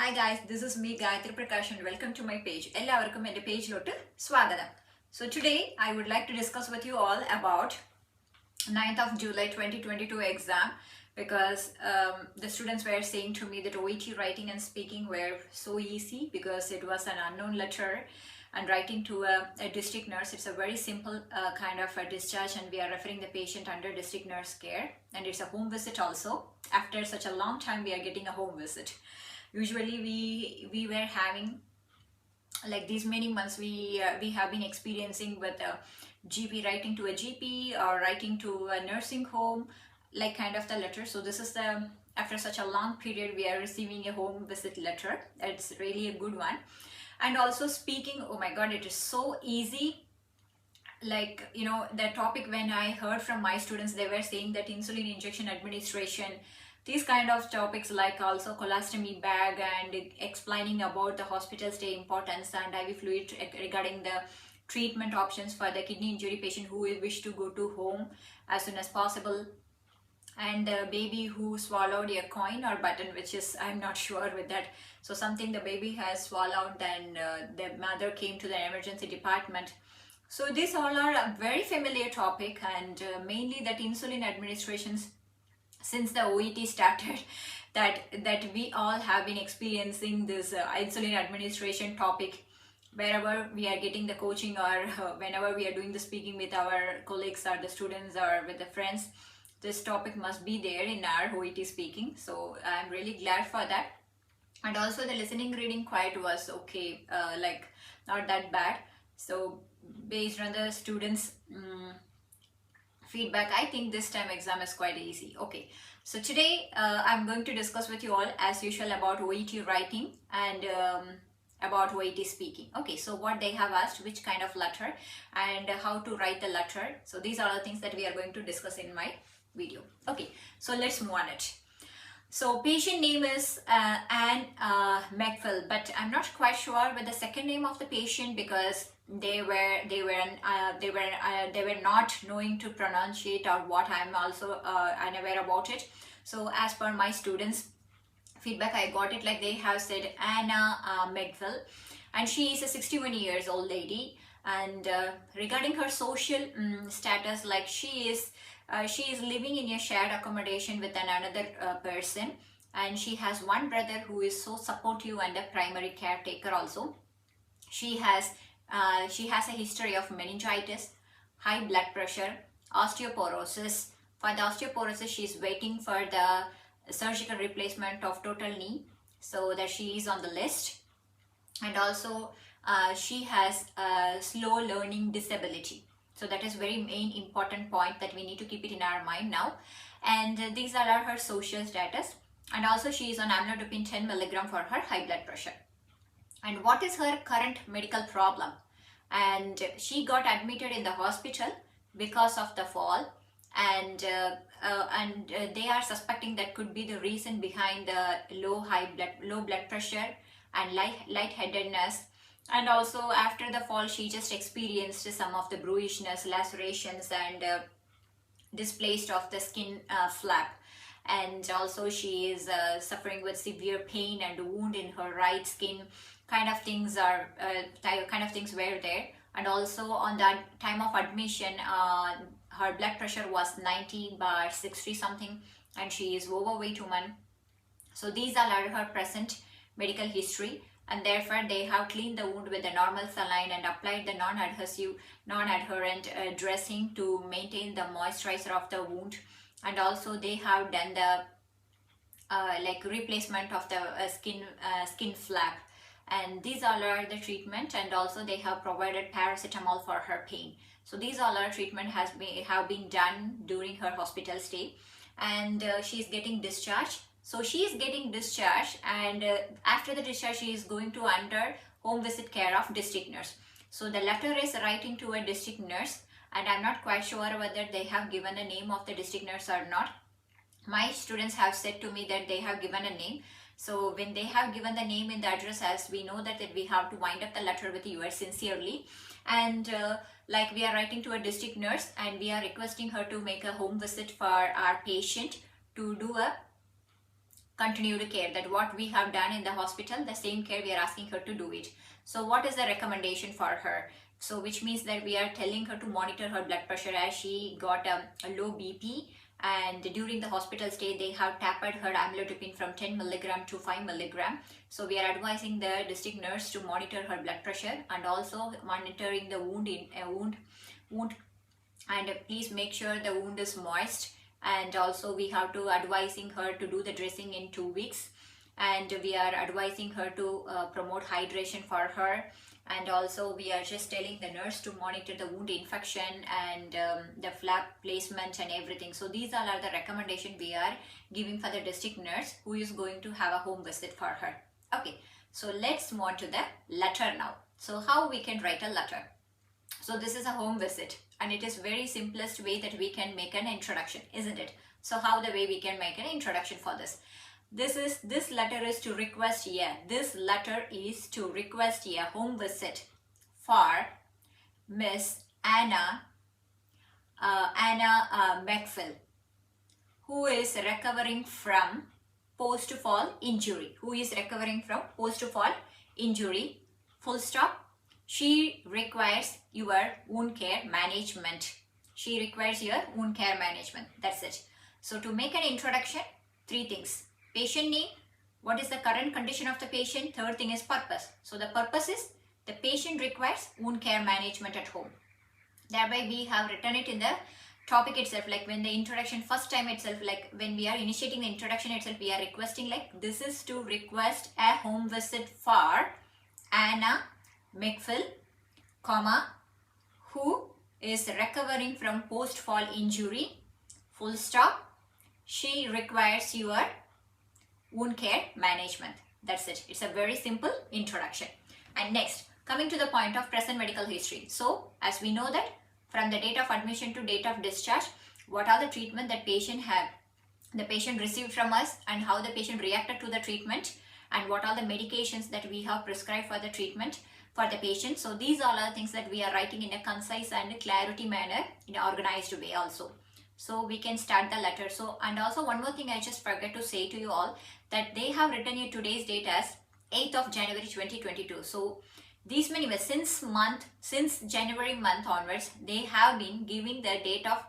Hi guys, this is me Gayatri Prakash and welcome to my page. എല്ലാവർക്കും എൻ്റെ പേജിലോട്ട് സ്വാഗതം. So today I would like to discuss with you all about 9th of July 2022 exam because the students were saying to me that OET writing and speaking were so easy because it was an unknown letter, and writing to a district nurse, it's a very simple kind of a discharge, and we are referring the patient under district nurse care, and it's a home visit also. After such a long time we are getting a home visit. Usually we were having like these many months we have been experiencing with a GP writing to a GP or writing to a nursing home, like kind of the letter. So this is the after such a long period we are receiving a home visit letter. It's really a good one. And also speaking, oh my god, it is so easy. Like, you know, the topic, when I heard from my students, they were saying that insulin injection administration, these kind of topics, like also colostomy bag and explaining about the hospital stay importance and IV fluid regarding the treatment options for the kidney injury patient who wish to go to home as soon as possible, and the baby who swallowed a coin or button, which is, I'm not sure with that. So something the baby has swallowed, then the mother came to the emergency department. So these all are a very familiar topic, and mainly that insulin administrations, since the OET started, that we all have been experiencing this insulin administration topic wherever we are getting the coaching, or whenever we are doing the speaking with our colleagues or the students or with the friends. This topic must be there in our OET speaking, so I'm really glad for that. And also the listening reading quite was okay, like not that bad. So based on the students feedback, I think this time exam is quite easy. Okay, so today I'm going to discuss with you all as usual about OET writing and about OET speaking. Okay, so what they have asked, which kind of letter and how to write the letter. So these are the things that we are going to discuss in my video. Okay, so let's move on it. So patient name is Anne McPhill, but I'm not quite sure with the second name of the patient because they were not knowing to pronunciate or what. I'm also unaware about it. So as per my students feedback, I got it like they have said Anna McPhill, and she is a 61 years old lady. And regarding her social status, like she is living in a shared accommodation with another person, and she has one brother who is so supportive and a primary caretaker also. She has a history of meningitis, high blood pressure, osteoporosis. For the osteoporosis, she is waiting for the surgical replacement of total knee, so that she is on the list. And also she has a slow learning disability. So that is very main important point that we need to keep it in our mind now. And these are her social status. And also she is on amlodipine 10 milligram for her high blood pressure. And what is her current medical problem? And she got admitted in the hospital because of the fall, and they are suspecting that could be the reason behind the low blood pressure and lightheadedness. And also after the fall, she just experienced some of the bruishiness, lacerations, and displaced of the skin flap. And also she is suffering with severe pain and wound in her right skin. Kind of things were there. And also on that time of admission, her blood pressure was 90/60 something, and she is overweight woman. So these are her present medical history, and therefore they have cleaned the wound with the normal saline and applied the non-adherent dressing to maintain the moisturizer of the wound. And also they have done the like replacement of the skin flap. And these all are the treatment, and also they have provided paracetamol for her pain. So these all are treatment have been done during her hospital stay, and she is getting discharged. So she is getting discharged, and after the discharge she is going to under home visit care of district nurse. So the letter is writing to a district nurse, and I'm not quite sure whether they have given a name of the district nurse or not. My students have said to me that they have given a name. So when they have given the name in the address, as we know that we have to wind up the letter with yours sincerely. And like we are writing to a district nurse, and we are requesting her to make a home visit for our patient to do a continued care, that what we have done in the hospital, the same care we are asking her to do it. So what is the recommendation for her? So which means that we are telling her to monitor her blood pressure, as she got a low BP, and during the hospital stay they have tapered her amlodipine from 10 milligram to 5 milligram. So we are advising the district nurse to monitor her blood pressure and also monitoring the wound and please make sure the wound is moist. And also we have to advising her to do the dressing in 2 weeks, and we are advising her to promote hydration for her. And also we are just telling the nurse to monitor the wound infection and the flap placement and everything. So these all are the recommendation we are giving for the district nurse who is going to have a home visit for her. Okay, so let's move on to the letter now. So how we can write a letter? So this is a home visit, and it is very simplest way that we can make an introduction, isn't it? So how the way we can make an introduction for this? This letter is to request a home visit for Miss Anna McPhill, who is recovering from post-fall injury. Full stop. She requires your wound care management. That's it. So to make an introduction, 3 things. Patient name, what is the current condition of the patient. Third thing is purpose. So the purpose is the patient requires wound care management at home. Thereby we have written it in the topic itself, like when the introduction first time itself, like when we are initiating the introduction itself, we are requesting like this is to request a home visit for Anna McPhill, who is recovering from post-fall injury, full stop. She requires your wound care management. That's it. It's a very simple introduction. And next, coming to the point of present medical history. So as we know that from the date of admission to date of discharge, what are the treatment that the patient received from us, and how the patient reacted to the treatment, and what are the medications that we have prescribed for the treatment for the patient. So these all are things that we are writing in a concise and clarity manner, in an organized way also. So we can start the letter. So, and also one more thing I just forgot to say to you all, that they have written here today's date as 8th of January 2022. So these many months, since January month onwards, they have been giving the date of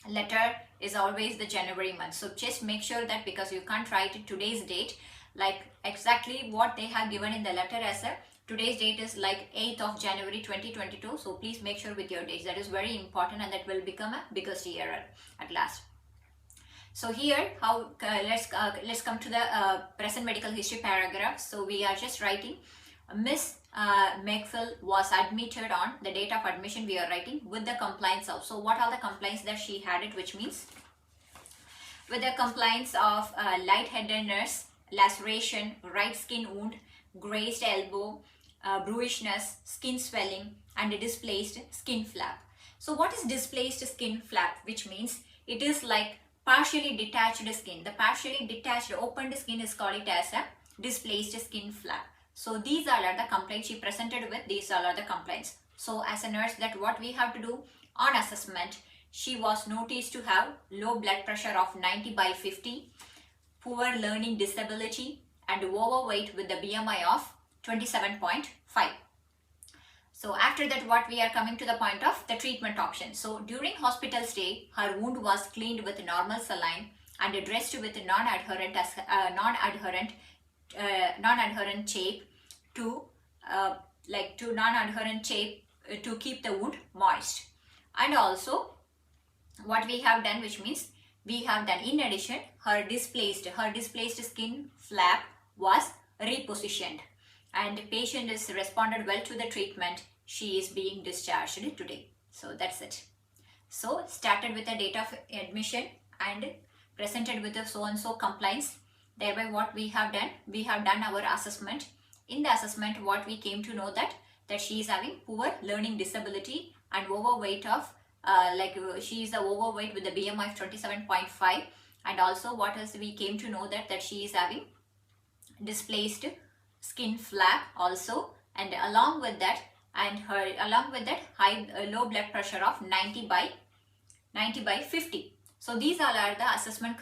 letter is always the January month. So just make sure that, because you can't write it today's date like exactly what they have given in the letter as a today's date is like 8th of January 2022. So please make sure with your dates. That is very important, and that will become a biggest error at last. So here, let's come to the present medical history paragraph. So we are just writing Miss McPhill was admitted on the date of admission. We are writing with the complaints of. So what are the complaints that she had it, which means with the complaints of lightheadedness, laceration, right skin wound, grazed elbow, bruishiness, skin swelling, and a displaced skin flap. So what is displaced skin flap? Which means it is like partially detached skin. The partially detached opened skin is called it as a displaced skin flap. So these all are the complaints she presented with. These all are the complaints. So as a nurse, that what we have to do on assessment, she was noticed to have low blood pressure of 90/50, poor learning disability, and overweight with the BMI of 27.5. So after that, what we are coming to the point of the treatment option. So during hospital stay, her wound was cleaned with normal saline and dressed with non-adherent tape to keep the wound moist. And also what we have done, which means we have done, in addition, her displaced skin flap was repositioned, and patient is responded well to the treatment. She is being discharged today. So that's it. So started with the date of admission and presented with the so and so complaints. Thereby what we have done our assessment. In the assessment, what we came to know that she is having poor learning disability and overweight of she is overweight with the BMI of 27.5, and also what else we came to know that she is having displaced skin flap also, and along with that high low blood pressure of 90/50. So these all are the assessment,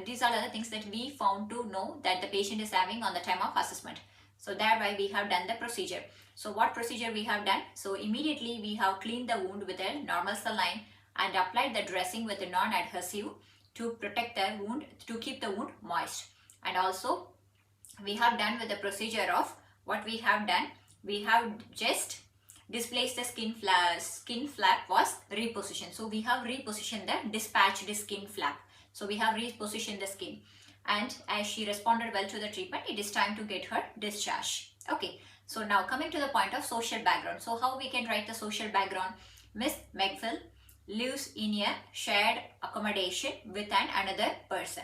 these all are the things that we found to know that the patient is having on the time of assessment. So thereby we have done the procedure. So what procedure we have done? So immediately we have cleaned the wound with a normal saline and applied the dressing with a non-adhesive to protect the wound, to keep the wound moist. And also we have done with the procedure of what we have done. We have just displaced the skin flap was repositioned. So we have repositioned the dispatched skin flap. So we have repositioned the skin, and as she responded well to the treatment, it is time to get her discharge. Okay, so now coming to the point of social background. So how we can write the social background? Miss Megville lives in a shared accommodation with another person.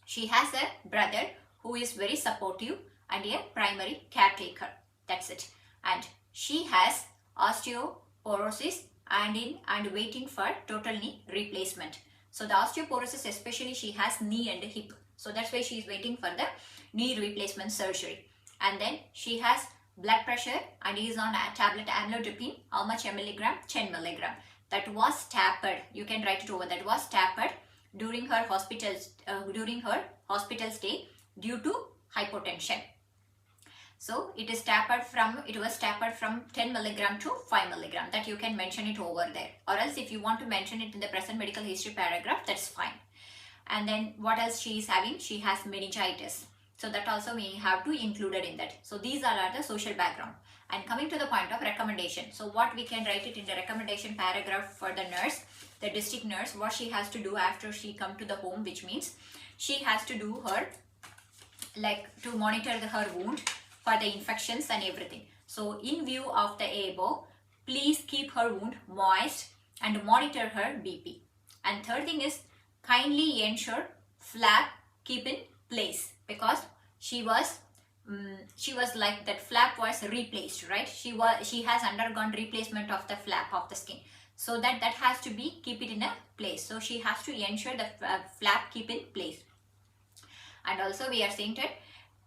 She has a brother who is very supportive and a primary caretaker. That's it. And she has osteoporosis and waiting for total knee replacement. So the osteoporosis, especially she has knee and hip. So that's why she is waiting for the knee replacement surgery. And then she has blood pressure and is on a tablet amlodipine. How much milligram? 10 milligram. That was tapered. You can write it over. That was tapered during her hospital stay due to hypotension. So it was tapered from 10 milligram to 5 milligram. That you can mention it over there. Or else if you want to mention it in the present medical history paragraph, that's fine. And then what else she is having? She has meningitis. So that also we have to include it in that. So these are the social background. And coming to the point of recommendation. So what we can write it in the recommendation paragraph for the nurse, the district nurse, what she has to do after she come to the home, which means she has to do her, like to monitor her wound for the infections and everything. So in view of the above, please keep her wound moist and monitor her BP. And third thing is, kindly ensure flap keep in place, because she was like that flap was replaced, right? She has undergone replacement of the flap of the skin, so that has to be keep it in a place. So she has to ensure the flap keep in place. And also we are saying that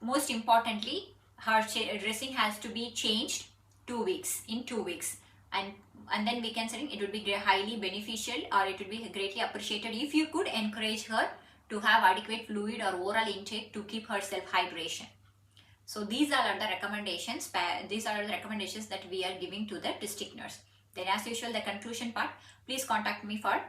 most importantly, her dressing has to be changed in 2 weeks. And then we can say it would be highly beneficial, or it would be greatly appreciated if you could encourage her to have adequate fluid or oral intake to keep herself hydration. So these are the recommendations. These are the recommendations that we are giving to the district nurse. Then as usual, the conclusion part, please contact me for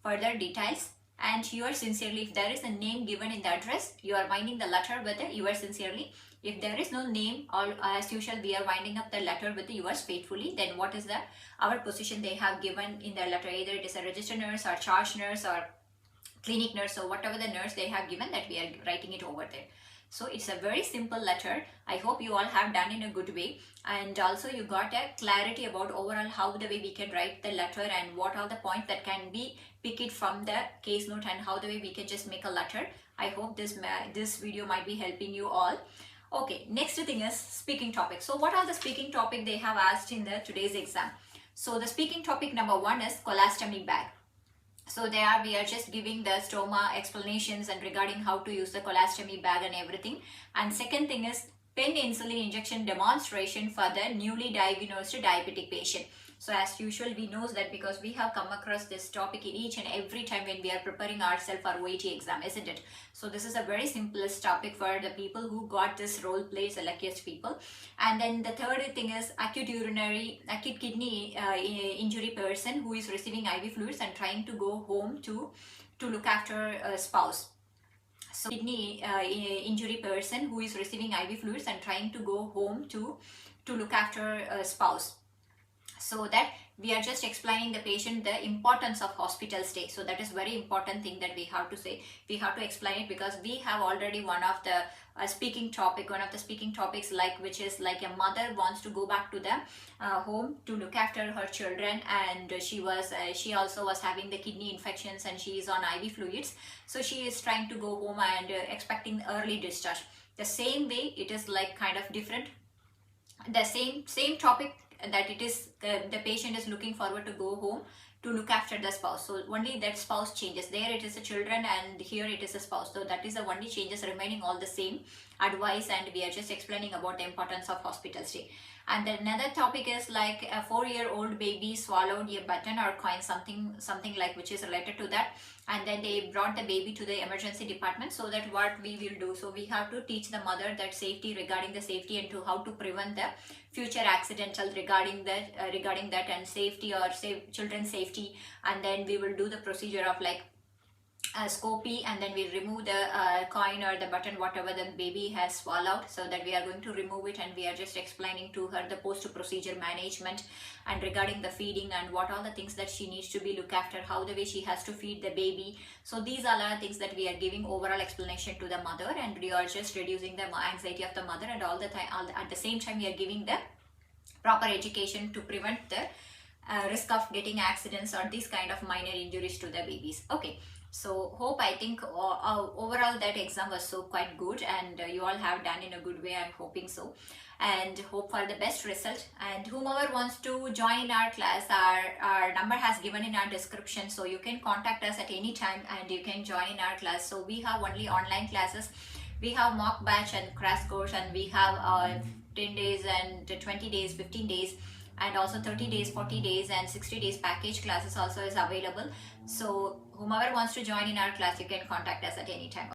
further details. And yours sincerely, if there is a name given in the address, you are winding the letter with the yours sincerely. If there is no name, or as usual we are winding up the letter with the yours faithfully, then what is our position they have given in the letter? Either it is a registered nurse or charge nurse or clinic nurse, or whatever the nurse they have given, that we are writing it over there. So it's a very simple letter. I hope you all have done in a good way, and also you got a clarity about overall how the way we can write the letter and what are the points that can be picked from the case note, and how the way we can just make a letter. I hope this video might be helping you all. Okay, next thing is speaking topic. So what are the speaking topic they have asked in the today's exam? So the speaking topic number 1 is colostomy bag. So there we are just giving the stoma explanations and regarding how to use the colostomy bag and everything. And second thing is pen insulin injection demonstration for the newly diagnosed diabetic patient. So as usual, we know that because we have come across this topic in each and every time when we are preparing ourselves for OET exam, isn't it? So this is a very simplest topic for the people who got this role play, the luckiest people. And then the third thing is acute kidney injury person who is receiving IV fluids and trying to go home to look after a spouse. So kidney injury person who is receiving IV fluids and trying to go home to look after a spouse. So that we are just explaining the patient the importance of hospital stay. So that is very important thing that we have to say. We have to explain it because we have already one of the speaking topics like which is like a mother wants to go back to the home to look after her children, and she also was having the kidney infections and she is on IV fluids. So she is trying to go home and expecting early discharge. The same way it is like kind of different. The same topic, that it is the patient is looking forward to go home to look after the spouse. So only that spouse changes. There it is the children and here it is a spouse. So that is the only changes, remaining all the same advice, and we are just explaining about the importance of hospital stay. And then another topic is like a 4-year-old baby swallowed a button or coin, something like which is related to that. And then they brought the baby to the emergency department. So that what we will do, so we have to teach the mother that safety, regarding the safety, and to how to prevent the future accidental regarding that and safety, or children's safety. And then we will do the procedure of like scopy, and then we remove the coin or the button whatever the baby has swallowed. So that we are going to remove it, and we are just explaining to her the post procedure management, and regarding the feeding and what all the things that she needs to be look after, how the way she has to feed the baby. So these are the things that we are giving overall explanation to the mother, and we are just reducing the anxiety of the mother, and all the time at the same time we are giving the proper education to prevent the risk of getting accidents or these kind of minor injuries to the babies. Okay, so I think overall that exam was so quite good, and you all have done in a good way, I'm hoping so, and hope for the best result. And whomever wants to join in our class, our number has given in our description, so you can contact us at any time and you can join in our class. So we have only online classes, we have mock batch and crash course, and we have 10 days and 20 days, 15 days, and also 30 days, 40 days and 60 days package classes also is available. So whomever wants to join in our class, you can contact us at any time.